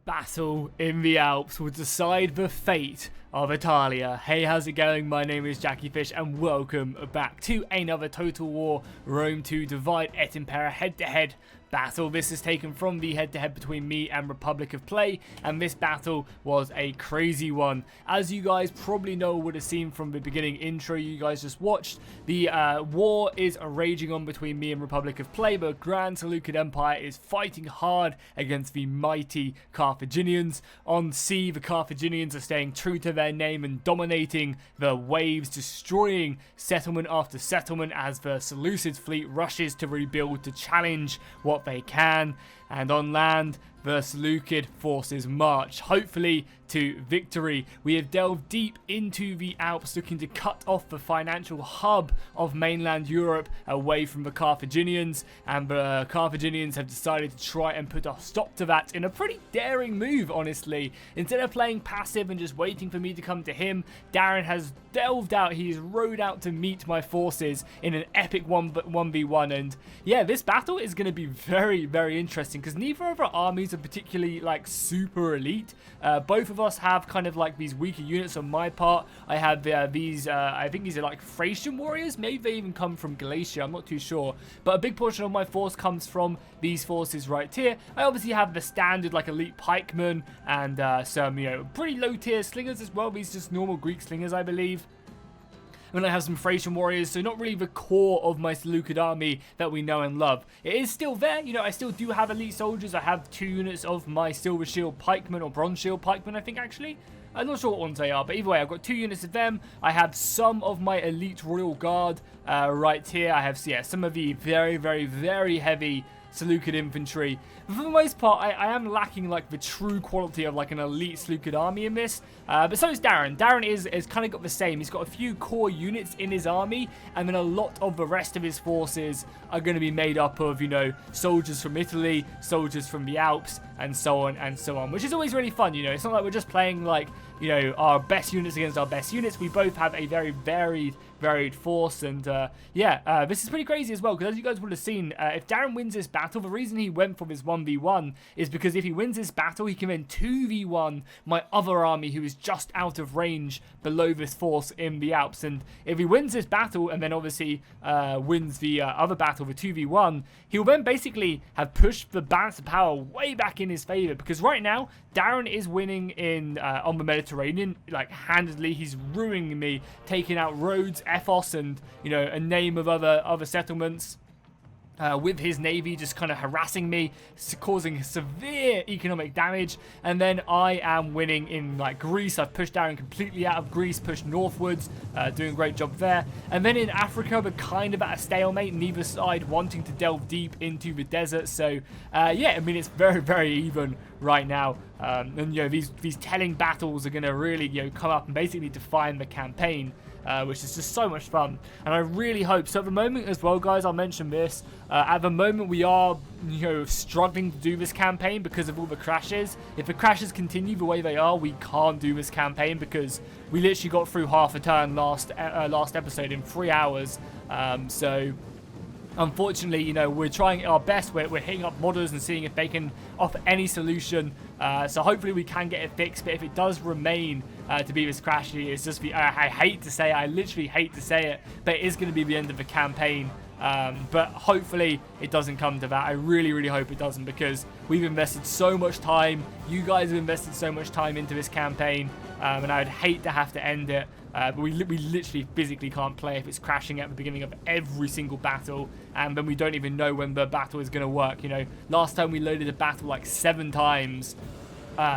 battle in the Alps will decide the fate of Italia. Hey, how's it going? My name is Jackie Fish and welcome back to another Total War Rome 2 Divide et Impera head-to-head battle. This is taken from the head-to-head between me and Republic of Play, and this battle was a crazy one. As you guys probably know, would have seen from the beginning intro you guys just watched, the war is raging on between me and Republic of Play, but Grand Seleucid Empire is fighting hard against the mighty Carthaginians. On sea, the Carthaginians are staying true to their name and dominating the waves, destroying settlement after settlement as the Seleucid fleet rushes to rebuild to challenge what they can. And on land, the Seleucid forces march, hopefully to victory. We have delved deep into the Alps, looking to cut off the financial hub of mainland Europe away from the Carthaginians, and the Carthaginians have decided to try and put a stop to that in a pretty daring move, honestly. Instead of playing passive and just waiting for me to come to him, Darren has delved out, he's rode out to meet my forces in an epic 1v1, and yeah, this battle is going to be very, very interesting, because neither of our armies are particularly like super elite. Both of us have kind of like these weaker units. On my part, I have these, I think these are like Thracian warriors, maybe they even come from Galatia, I'm not too sure, but a big portion of my force comes from these forces right here. I obviously have the standard like elite pikemen and some, you know, pretty low tier slingers as well. These just normal Greek slingers, I believe. And I have some Thracian warriors, so not really the core of my Seleucid army that we know and love. It is still there, you know, I still do have elite soldiers. I have 2 units of my Silver Shield pikemen, or Bronze Shield pikemen, I think, actually. I'm not sure what ones they are, but either way, I've got 2 units of them. I have some of my elite Royal Guard right here. I have, yeah, some of the very, very, very heavy Seleucid infantry. But for the most part, I am lacking like the true quality of like an elite Seleucid army in this. But so is Darren. Darren is kind of got the same. He's got a few core units in his army, and then a lot of the rest of his forces are going to be made up of, you know, soldiers from Italy, soldiers from the Alps, and so on and so on, which is always really fun. You know, it's not like we're just playing like, you know, our best units against our best units. We both have a very varied force, and yeah, this is pretty crazy as well, because as you guys would have seen, if Darren wins this battle, the reason he went for this 1v1 is because if he wins this battle, he can then 2v1 my other army who is just out of range below this force in the Alps. And if he wins this battle and then obviously wins the other battle, the 2v1, he'll then basically have pushed the balance of power way back in his favor, because right now Darren is winning in on the Mediterranean, like handedly. He's ruining me, taking out Rhodes, Epos, and, you know, a name of other settlements. With his navy just kind of harassing me, causing severe economic damage. And then I am winning in like Greece. I've pushed Darren completely out of Greece, pushed northwards, doing a great job there. And then in Africa, we're kind of at a stalemate, neither side wanting to delve deep into the desert. So yeah, I mean, it's very, very even right now. And you know, these telling battles are going to really, you know, come up and basically define the campaign. Which is just so much fun, and I really hope so. At the moment as well, guys, I'll mention this, at the moment we are, you know, struggling to do this campaign because of all the crashes. If the crashes continue the way they are, we can't do this campaign, because we literally got through half a turn last episode in 3 hours. So unfortunately, you know, we're trying our best. We're hitting up modders and seeing if they can offer any solution. So hopefully we can get it fixed. But if it does remain to be this crashy, it's just I hate to say it, I literally hate to say it, but it is going to be the end of the campaign. But hopefully it doesn't come to that. I really, really hope it doesn't, because we've invested so much time. You guys have invested so much time into this campaign, and I would hate to have to end it. But we literally physically can't play if it's crashing at the beginning of every single battle, and then we don't even know when the battle is going to work. You know, last time we loaded a battle like 7 times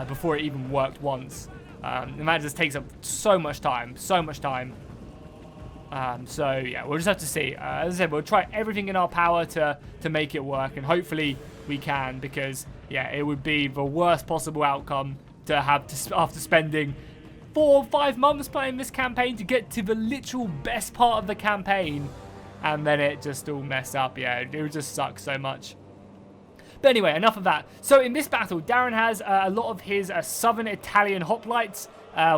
before it even worked once. And that just takes up so much time, so yeah, we'll just have to see. As I said, we'll try everything in our power to make it work, and hopefully we can, because yeah, it would be the worst possible outcome to have to, after spending 4 or 5 months playing this campaign, to get to the literal best part of the campaign and then it just all mess up. Yeah, it would just suck so much. But anyway, enough of that. So in this battle, Darren has a lot of his southern Italian hoplites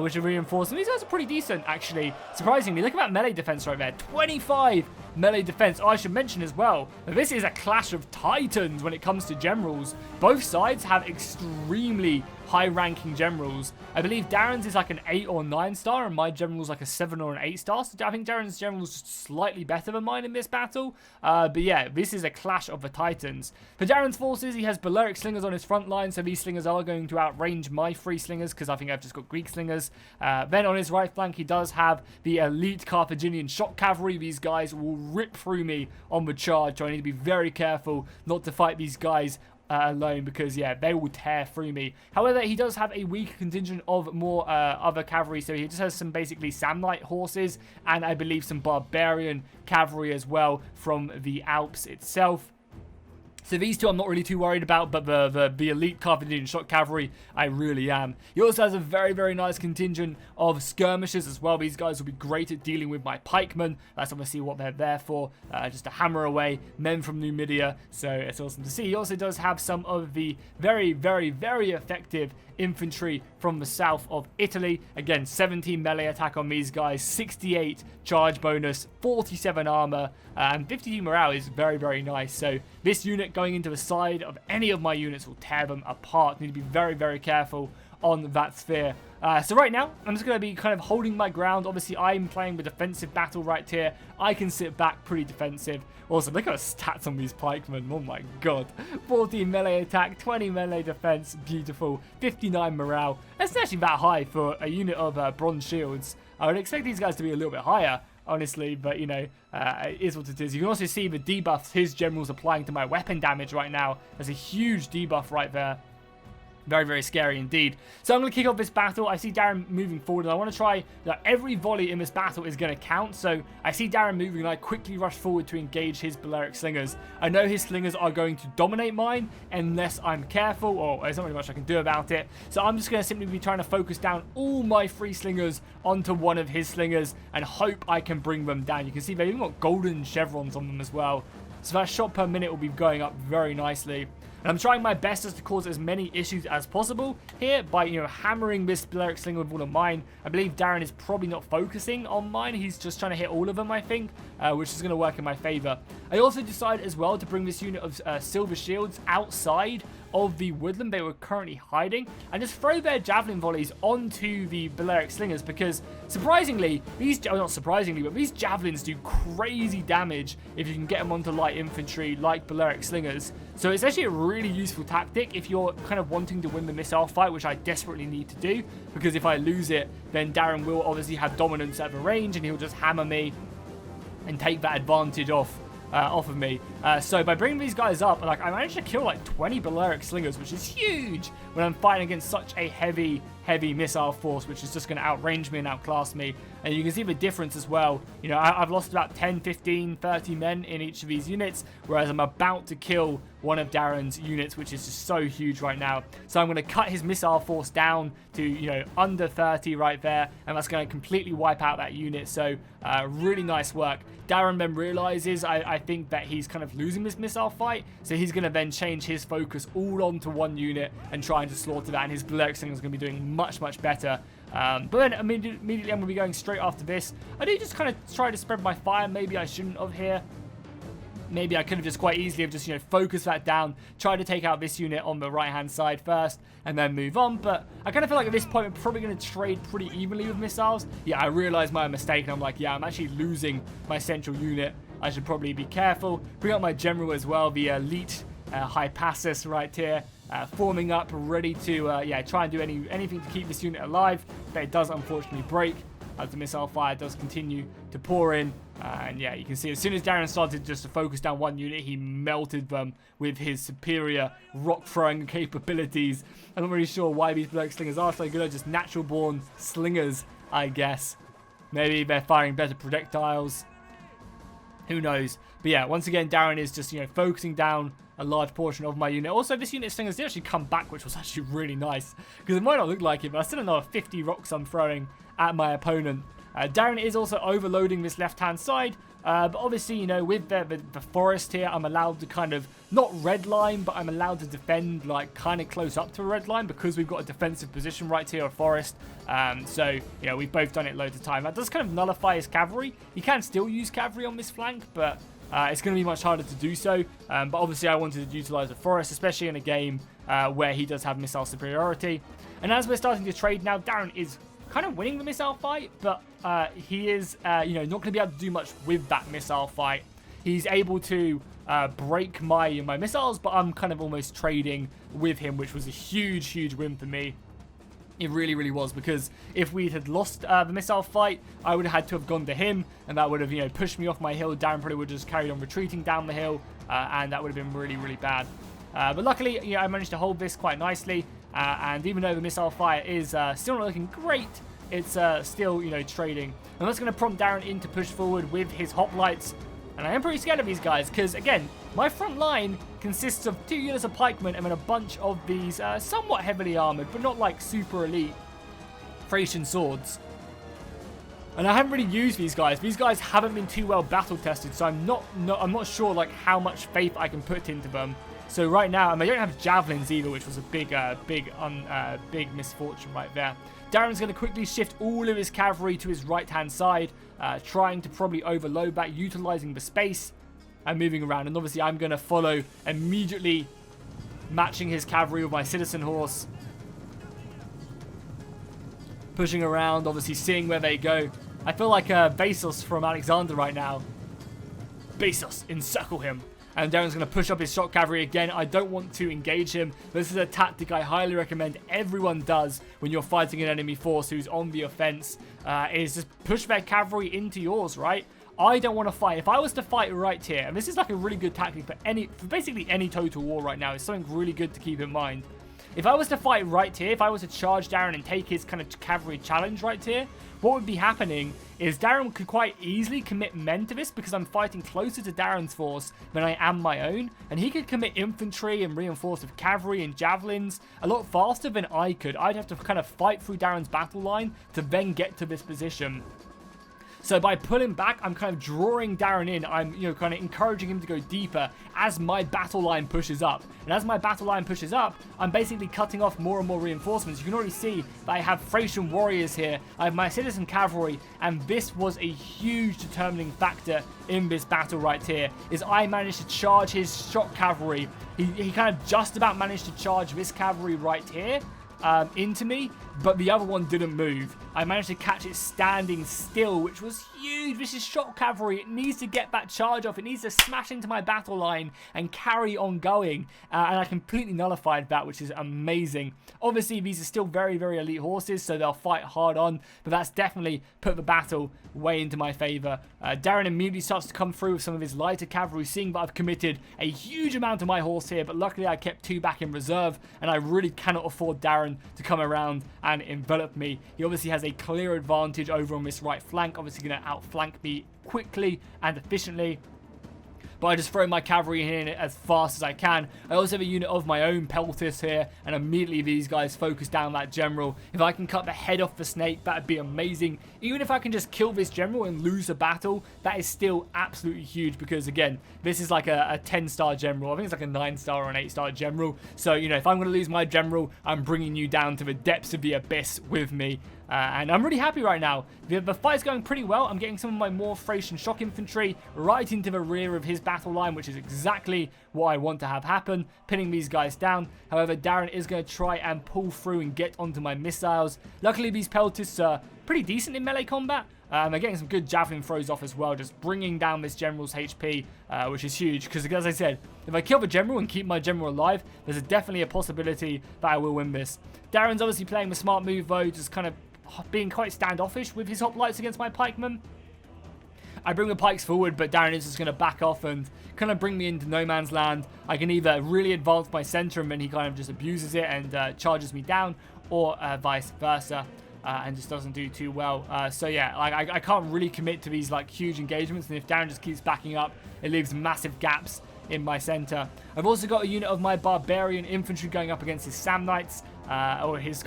which are reinforcing. These guys are pretty decent, actually. Surprisingly, look at that melee defense right there. 25 melee defense. Oh, I should mention as well that this is a clash of titans when it comes to generals. Both sides have extremely high-ranking generals. I believe Darren's is like an 8 or 9 star, and my general's like a 7 or an 8 star. So I think Darren's general's just slightly better than mine in this battle. But yeah, this is a clash of the titans. For Darren's forces, he has Balearic slingers on his front line, so these slingers are going to outrange my 3 slingers, because I think I've just got Greek slingers. Then on his right flank, he does have the elite Carthaginian shock cavalry. These guys will rip through me on the charge, so I need to be very careful not to fight these guys alone, because yeah, they will tear through me. However, he does have a weaker contingent of more other cavalry, so he just has some basically Samnite horses, and I believe some barbarian cavalry as well from the Alps itself. So these two I'm not really too worried about, but the elite Carthaginian shock cavalry, I really am. He also has a very, very nice contingent of skirmishers as well. These guys will be great at dealing with my pikemen. That's obviously what they're there for, just to hammer away men from Numidia. So it's awesome to see. He also does have some of the very, very, very effective infantry from the south of Italy. Again, 17 melee attack on these guys, 68 charge bonus, 47 armor, and 52 morale is very, very nice. So this unit going into the side of any of my units will tear them apart. Need to be very, very careful on that sphere. So right now, I'm just going to be kind of holding my ground. Obviously, I'm playing the defensive battle right here. I can sit back pretty defensive. Also, look at the stats on these pikemen. Oh my god. 14 melee attack, 20 melee defense. Beautiful. 59 morale. That's actually that high for a unit of bronze shields. I would expect these guys to be a little bit higher, honestly, but you know, it is what it is. You can also see the debuffs his general's applying to my weapon damage right now. There's a huge debuff right there. Very, very scary indeed. So I'm going to kick off this battle. I see Darren moving forward, and I want to try that every volley in this battle is going to count. So I see Darren moving, and I quickly rush forward to engage his Balearic slingers. I know his slingers are going to dominate mine unless I'm careful, or there's not really much I can do about it. So I'm just going to simply be trying to focus down all my 3 slingers onto one of his slingers and hope I can bring them down. You can see they've even got golden chevrons on them as well. So that shot per minute will be going up very nicely. And I'm trying my best just to cause as many issues as possible here by, you know, hammering this Balearic slinger with all of mine. I believe Darren is probably not focusing on mine. He's just trying to hit all of them, I think, which is going to work in my favor. I also decided as well to bring this unit of silver shields outside of the woodland they were currently hiding and just throw their javelin volleys onto the Balearic slingers, because surprisingly, not surprisingly, but these javelins do crazy damage if you can get them onto light infantry like Balearic slingers. So it's actually a really useful tactic if you're kind of wanting to win the missile fight, which I desperately need to do, because if I lose it, then Darren will obviously have dominance at the range and he'll just hammer me and take that advantage off of me. So by bringing these guys up, like, I managed to kill like 20 Balearic slingers, which is huge when I'm fighting against such a heavy missile force, which is just going to outrange me and outclass me. And you can see the difference as well. You know, I've lost about 10, 15, 30 men in each of these units, whereas I'm about to kill one of Darren's units, which is just so huge right now. So I'm going to cut his missile force down to, you know, under 30 right there, and that's going to completely wipe out that unit. So really nice work. Darren then realizes, I think, that he's kind of losing this missile fight, so he's going to then change his focus all onto one unit and trying to slaughter that, and his Balearic slinger is going to be doing much, much better. But then immediately I'm going to be going straight after this. I do just kind of try to spread my fire. Maybe I shouldn't have here. Maybe I could have just quite easily have just, you know, focused that down, try to take out this unit on the right-hand side first, and then move on. But I kind of feel like at this point, we're probably going to trade pretty evenly with missiles. Yeah, I realized my mistake, and I'm like, yeah, I'm actually losing my central unit. I should probably be careful. Bring up my general as well, the elite Hypasus right here, forming up, ready to, yeah, try and do anything to keep this unit alive. But it does unfortunately break as the missile fire does continue to pour in. And yeah, you can see as soon as Darren started just to focus down one unit, he melted them with his superior rock-throwing capabilities. I'm not really sure why these Balearic slingers are so good. They're just natural-born slingers, I guess. Maybe they're firing better projectiles. Who knows? But yeah, once again, Darren is just, you know, focusing down a large portion of my unit. Also, this unit slingers did actually come back, which was actually really nice, because it might not look like it, but I still know 50 rocks I'm throwing at my opponent. Darren is also overloading this left-hand side But obviously, you know, with the forest here, I'm allowed to kind of, not red line, but I'm allowed to defend, like, kind of close up to a red line because we've got a defensive position right here, a forest. So, you know, we've both done it loads of time. That does kind of nullify his cavalry. You can still use cavalry on this flank, but it's going to be much harder to do so. But obviously, I wanted to utilize the forest, especially in a game where he does have missile superiority. And as we're starting to trade now, Darren is kind of winning the missile fight, but he is, you know, not going to be able to do much with that missile fight. He's able to break my missiles, but I'm kind of almost trading with him, which was a huge, huge win for me. It really, really was, because if we had lost the missile fight, I would have had to have gone to him, and that would have, you know, pushed me off my hill. Darren probably would have just carried on retreating down the hill, and that would have been really, really bad. But luckily, you know, I managed to hold this quite nicely. And even though the missile fire is still not looking great, it's still, you know, trading. And that's going to prompt Darren in to push forward with his hoplites. And I am pretty scared of these guys because, again, my front line consists of 2 units of pikemen and then a bunch of these somewhat heavily armored, but not like super elite Thracian swords. And I haven't really used these guys. These guys haven't been too well battle tested, so I'm not sure like how much faith I can put into them. So right now, and they don't have javelins either, which was a big misfortune right there. Darren's going to quickly shift all of his cavalry to his right-hand side, trying to probably overload that, utilizing the space and moving around. And obviously, I'm going to follow immediately, matching his cavalry with my citizen horse. Pushing around, obviously seeing where they go. I feel like Bezos from Alexander right now. Bezos, encircle him. And Darren's going to push up his shock cavalry again. I don't want to engage him. This is a tactic I highly recommend everyone does when you're fighting an enemy force who's on the offense. Is just push their cavalry into yours, right? I don't want to fight. If I was to fight right here, and this is like a really good tactic for basically any total war right now. It's something really good to keep in mind. If I was to fight right here, if I was to charge Darren and take his kind of cavalry challenge right here, what would be happening is Darren could quite easily commit men to this because I'm fighting closer to Darren's force than I am my own, and he could commit infantry and reinforce with cavalry and javelins a lot faster than I could. I'd have to kind of fight through Darren's battle line to then get to this position. So by pulling back, I'm kind of drawing Darren in. I'm, you know, kind of encouraging him to go deeper as my battle line pushes up. And as my battle line pushes up, I'm basically cutting off more and more reinforcements. You can already see that I have Thracian warriors here. I have my citizen cavalry, and this was a huge determining factor in this battle right here, is I managed to charge his shock cavalry. He kind of just about managed to charge this cavalry right here. Into me, but the other one didn't move. I managed to catch it standing still, which was huge. This is shock cavalry. It needs to get that charge off. It needs to smash into my battle line and carry on going. And I completely nullified that, which is amazing. Obviously, these are still very, very elite horses, so they'll fight hard on, but that's definitely put the battle way into my favor. Darren immediately starts to come through with some of his lighter cavalry, seeing that I've committed a huge amount of my horse here, but luckily I kept 2 back in reserve, and I really cannot afford Darren to come around and envelop me. He obviously has a clear advantage over on this right flank, obviously going to outflank me quickly and efficiently. But I just throw my cavalry in as fast as I can. I also have a unit of my own pelters here, and immediately these guys focus down that general. If I can cut the head off the snake, that'd be amazing. Even if I can just kill this general and lose a battle, that is still absolutely huge, because again, this is like a 10-star general. I think it's like a 9-star or an 8-star general. So, you know, if I'm going to lose my general, I'm bringing you down to the depths of the abyss with me. And I'm really happy right now. The fight's going pretty well. I'm getting some of my more Thracian shock infantry right into the rear of his battle line, which is exactly what I want to have happen, pinning these guys down. However, Darren is going to try and pull through and get onto my missiles. Luckily, these pelters are pretty decent in melee combat. They're getting some good javelin throws off as well, just bringing down this general's HP, which is huge. Because as I said, if I kill the general and keep my general alive, there's definitely a possibility that I will win this. Darren's obviously playing the smart move though, just kind of being quite standoffish with his hoplites against my pikemen. I bring the pikes forward, but Darren is just going to back off and kind of bring me into no man's land. I can either really advance my center and then he kind of just abuses it and charges me down, or vice versa. And just doesn't do too well. So yeah, like I can't really commit to these like huge engagements, and if Darren just keeps backing up, it leaves massive gaps in my center. I've also got a unit of my barbarian infantry going up against his Samnites, or his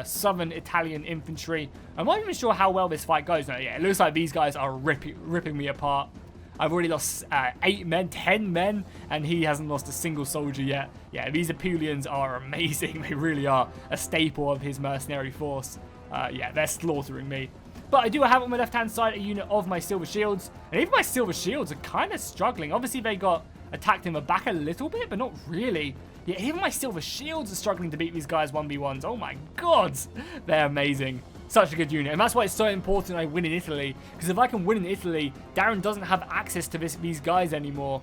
southern Italian infantry. I'm not even sure how well this fight goes. No, yeah, it looks like these guys are ripping me apart. I've already lost 8 men, 10 men, and he hasn't lost a single soldier yet. Yeah, these Apulians are amazing. They really are a staple of his mercenary force. Yeah, they're slaughtering me. But I do have on my left-hand side a unit of my Silver Shields. And even my Silver Shields are kind of struggling. Obviously, they got attacked in the back a little bit, but not really. Yeah, even my Silver Shields are struggling to beat these guys 1v1s. Oh my god, they're amazing. Such a good unit, and that's why it's so important I win in Italy. Because if I can win in Italy, Darren doesn't have access to these guys anymore.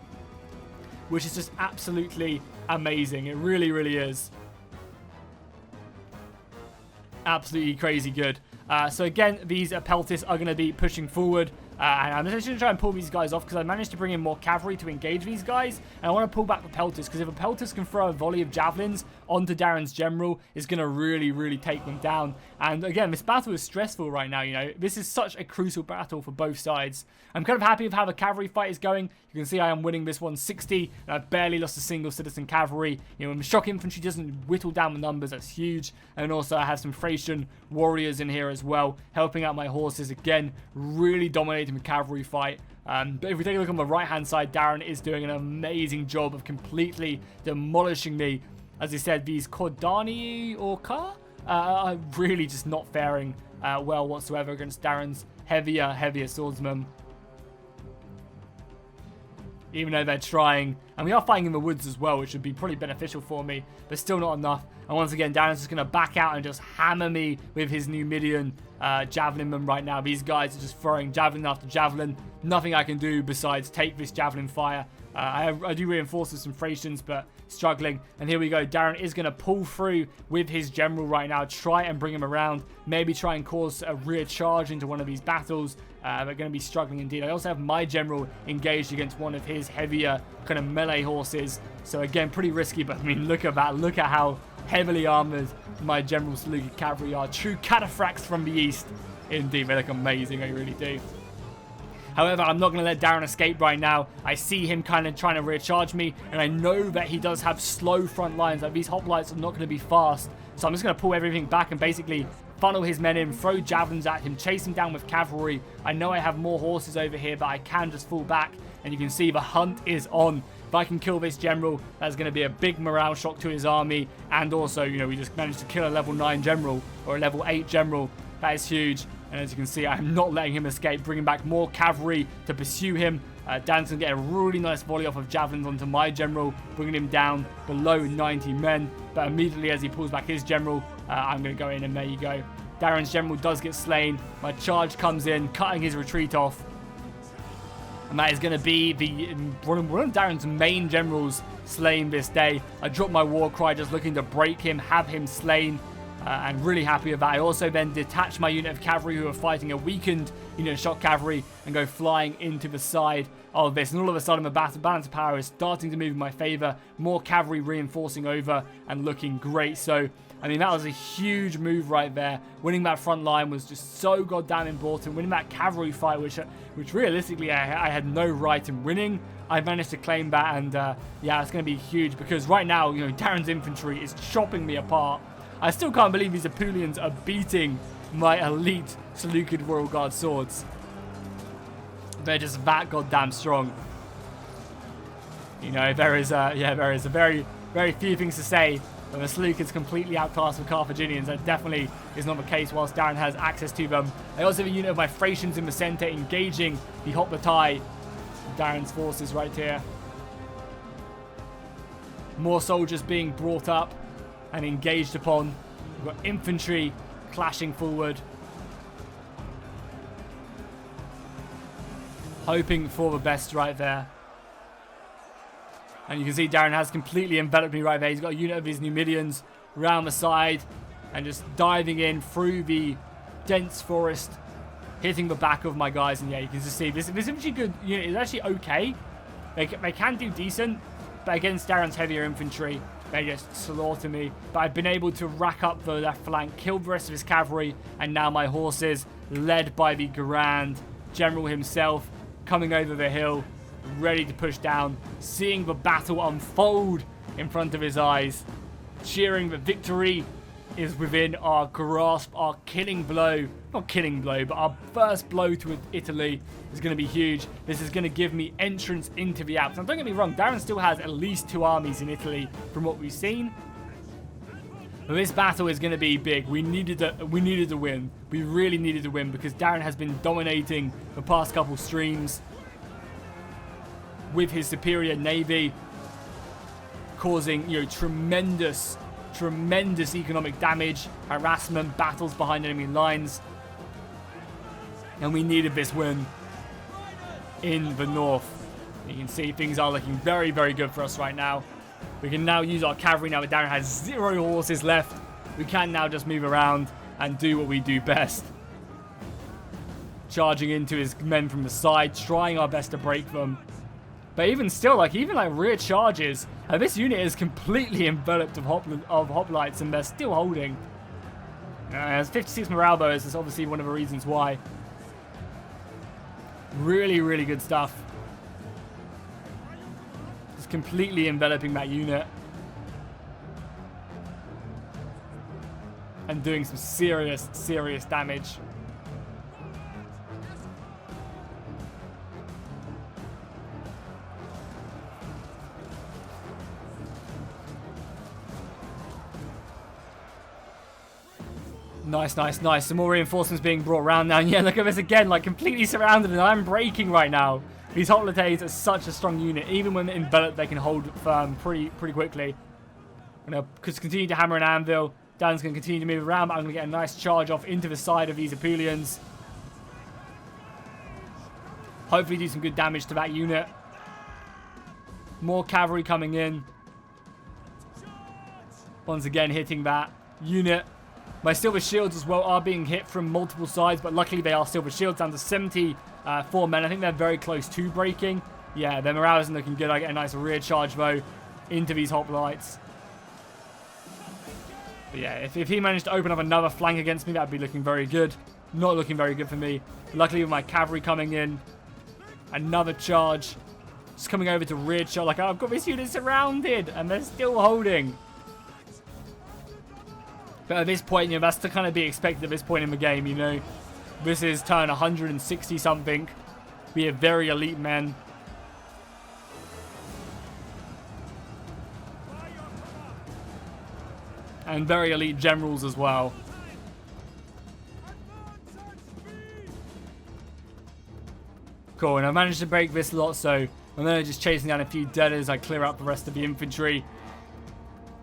Which is just absolutely amazing. It really, really is. Absolutely crazy good. So again, these Peltis are going to be pushing forward. And I'm just going to try and pull these guys off because I managed to bring in more cavalry to engage these guys. And I want to pull back the Peltis because if a Peltis can throw a volley of javelins onto Darren's general, it's going to really, really take them down. And again, this battle is stressful right now, you know. This is such a crucial battle for both sides. I'm kind of happy with how the cavalry fight is going. You can see I am winning this 160, and I've barely lost a single citizen cavalry. You know, when the shock infantry doesn't whittle down the numbers, that's huge. And also I have some Thracian warriors in here as well, helping out my horses. Again, really dominating the cavalry fight. But if we take a look on the right hand side, Darren is doing an amazing job of completely demolishing me. As I said, these Cordani Orca are really just not faring well whatsoever against Darren's heavier swordsmen. Even though they're trying. And we are fighting in the woods as well, which would be pretty beneficial for me. But still not enough. And once again, Darren's just going to back out and just hammer me with his Numidian javelinmen right now. These guys are just throwing javelin after javelin. Nothing I can do besides take this javelin fire. I do reinforce with some Thracians, but struggling. And here we go. Darren is going to pull through with his general right now. Try and bring him around. Maybe try and cause a rear charge into one of these battles. They're going to be struggling indeed. I also have my general engaged against one of his heavier kind of melee horses. So again, pretty risky. But I mean, look at that. Look at how heavily armored my general Seleucid cavalry are. True cataphracts from the east. Indeed, they look amazing. They really do. However, I'm not going to let Darren escape right now. I see him kind of trying to recharge me, and I know that he does have slow front lines. Like, these hoplites are not going to be fast. So I'm just going to pull everything back and basically funnel his men in, throw javelins at him, chase him down with cavalry. I know I have more horses over here, but I can just fall back, and you can see the hunt is on. If I can kill this general, that's going to be a big morale shock to his army. And also, you know, we just managed to kill a level 9 general, or a level 8 general. That is huge. And as you can see, I'm not letting him escape, bringing back more cavalry to pursue him. Dan's going to get a really nice volley off of javelins onto my general, bringing him down below 90 men. But immediately as he pulls back his general, I'm going to go in, and there you go. Darren's general does get slain. My charge comes in, cutting his retreat off. And that is going to be one of Darren's main generals slain this day. I dropped my war cry just looking to break him, have him slain. And really happy with that. I also then detach my unit of cavalry who are fighting a weakened unit of shock cavalry and go flying into the side of this. And all of a sudden the balance of power is starting to move in my favor. More cavalry reinforcing over and looking great. So, I mean, that was a huge move right there. Winning that front line was just so goddamn important. Winning that cavalry fight, which realistically I had no right in winning. I managed to claim that, and yeah, it's going to be huge because right now, you know, Darren's infantry is chopping me apart. I still can't believe these Apulians are beating my elite Seleucid Royal Guard swords. They're just that goddamn strong. You know, there is a very, very few things to say. But the Seleucids completely outclassed the Carthaginians. That definitely is not the case whilst Darren has access to them. I also have a unit of my Thracians in the center engaging the Hoplitai. Darren's forces right here. More soldiers being brought up and engaged upon. We've got infantry clashing forward. Hoping for the best right there. And you can see Darren has completely enveloped me right there. He's got a unit of his Numidians around the side and just diving in through the dense forest, hitting the back of my guys. And yeah, you can just see this infantry good unit is actually okay. They can do decent, but against Darren's heavier infantry, they just slaughter me. But I've been able to rack up the left flank, kill the rest of his cavalry, and now my horses, led by the Grand General himself, coming over the hill, ready to push down, seeing the battle unfold in front of his eyes, cheering the victory is within our grasp. Our killing blow, not killing blow, but our first blow to Italy is going to be huge. This is going to give me entrance into the Alps. Now, don't get me wrong, Darren still has at least 2 armies in Italy from what we've seen. But this battle is going to be big. We needed to win. We really needed to win because Darren has been dominating the past couple streams with his superior navy, causing, you know, tremendous economic damage, harassment, battles behind enemy lines. And we needed this win in the north. You can see things are looking very, very good for us right now. We can now use our cavalry now that Darren has 0 horses left. We can now just move around and do what we do best. Charging into his men from the side, trying our best to break them. But even still, even rear charges, this unit is completely enveloped of hoplites and they're still holding. There's 56 morale bows, that's obviously one of the reasons why. Really, really good stuff. Just completely enveloping that unit. And doing some serious, serious damage. Nice, nice, nice. Some more reinforcements being brought around now. And yeah, look at this again, completely surrounded, and I'm breaking right now. These hoplites are such a strong unit. Even when enveloped, they can hold firm pretty quickly. I'm going to continue to hammer an anvil. Dan's going to continue to move around, but I'm going to get a nice charge off into the side of these Apulians. Hopefully do some good damage to that unit. More cavalry coming in. Once again, hitting that unit. My silver shields as well are being hit from multiple sides, but luckily they are silver shields down to 74 men. I think they're very close to breaking. Yeah, their morale isn't looking good. I get a nice rear charge though into these hoplites. But yeah, if he managed to open up another flank against me, that'd be looking very good. Not looking very good for me. But luckily with my cavalry coming in, another charge. Just coming over to rear charge. I've got this unit surrounded and they're still holding. But at this point, that's to kind of be expected at this point in the game, This is turn 160 something. We have very elite men. And very elite generals as well. Cool, and I managed to break this lot, so I'm then just chasing down a few dead as I clear up the rest of the infantry.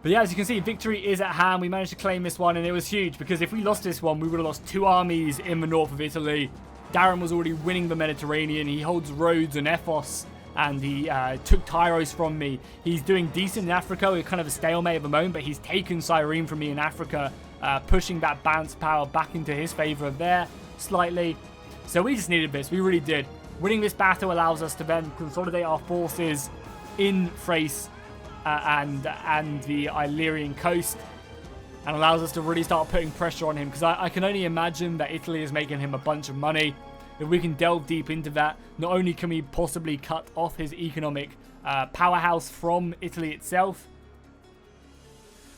But yeah, as you can see, victory is at hand. We managed to claim this one, and it was huge, because if we lost this one, we would have lost 2 armies in the north of Italy. Darren was already winning the Mediterranean. He holds Rhodes and Epos, and he took Tyros from me. He's doing decent in Africa. We're kind of a stalemate at the moment, but he's taken Cyrene from me in Africa, pushing that balanced power back into his favor there slightly. So we just needed this. We really did. Winning this battle allows us to then consolidate our forces in Thrace and the Illyrian coast, and allows us to really start putting pressure on him, because I can only imagine that Italy is making him a bunch of money. If we can delve deep into that, not only can we possibly cut off his economic powerhouse from Italy itself,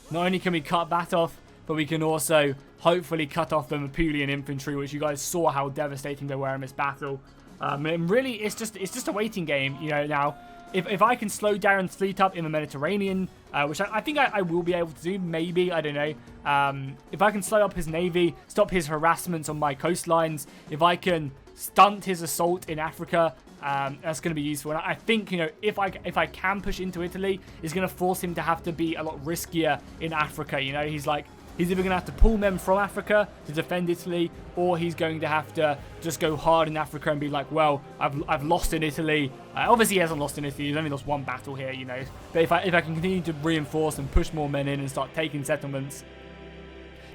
not only can we cut that off, but we can also hopefully cut off the Apulian infantry, which you guys saw how devastating they were in this battle. And really, it's just a waiting game, now. If I can slow Darren's fleet up in the Mediterranean, which I think I will be able to do, maybe, I don't know. If I can slow up his navy, stop his harassments on my coastlines, if I can stunt his assault in Africa, that's going to be useful. And I think, if I can push into Italy, it's going to force him to have to be a lot riskier in Africa. He's either going to have to pull men from Africa to defend Italy, or he's going to have to just go hard in Africa and be like, well, I've lost in Italy. Obviously, he hasn't lost in Italy. He's only lost 1 battle here, But if I can continue to reinforce and push more men in and start taking settlements,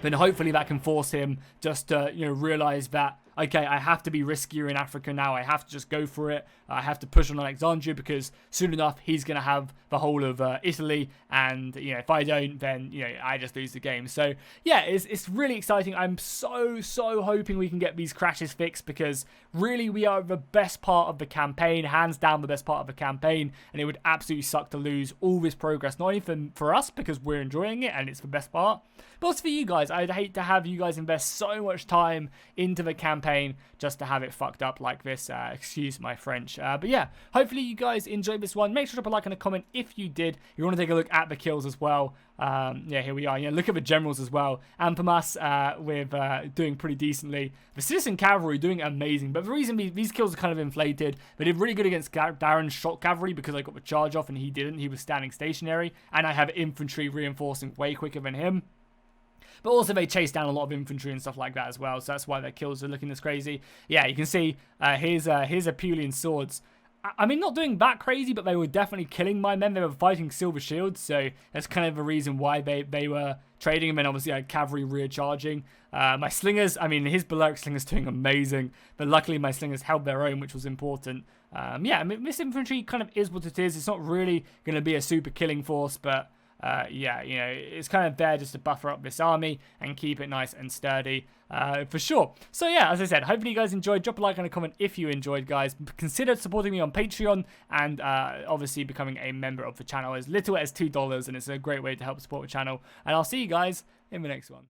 then hopefully that can force him just to, realize that okay, I have to be riskier in Africa now. I have to just go for it. I have to push on Alexandria because soon enough he's going to have the whole of Italy, and if I don't, then I just lose the game. So yeah, it's really exciting. I'm so hoping we can get these crashes fixed, because really we are the best part of the campaign, hands down the best part of the campaign, and it would absolutely suck to lose all this progress, not only for us because we're enjoying it and it's the best part, but also for you guys. I'd hate to have you guys invest so much time into the campaign just to have it fucked up like this. Excuse my French. But yeah, hopefully you guys enjoyed this one. Make sure to drop a like and a comment if you did. You want to take a look at the kills as well. Yeah, here we are. Look at the generals as well. Ampermas with doing pretty decently. The citizen cavalry doing amazing. But the reason these kills are kind of inflated, they did really good against Darren's shot cavalry because I got the charge off and he didn't. He was standing stationary, and I have infantry reinforcing way quicker than him. But also they chase down a lot of infantry and stuff like that as well, so that's why their kills are looking this crazy. Yeah, you can see here's Apulian swords. I mean, not doing that crazy, but they were definitely killing my men. They were fighting silver shields, so that's kind of the reason why they were trading. And then obviously I had cavalry rear charging. My slingers, I mean, his Balearic slingers doing amazing, but luckily my slingers held their own, which was important. Yeah, I mean, this infantry kind of is what it is. It's not really going to be a super killing force, but yeah, it's kind of there just to buffer up this army and keep it nice and sturdy, for sure. So yeah, as I said, hopefully you guys enjoyed. Drop a like and a comment if you enjoyed, guys. Consider supporting me on Patreon, and obviously becoming a member of the channel as little as $2, and it's a great way to help support the channel. And I'll see you guys in the next one.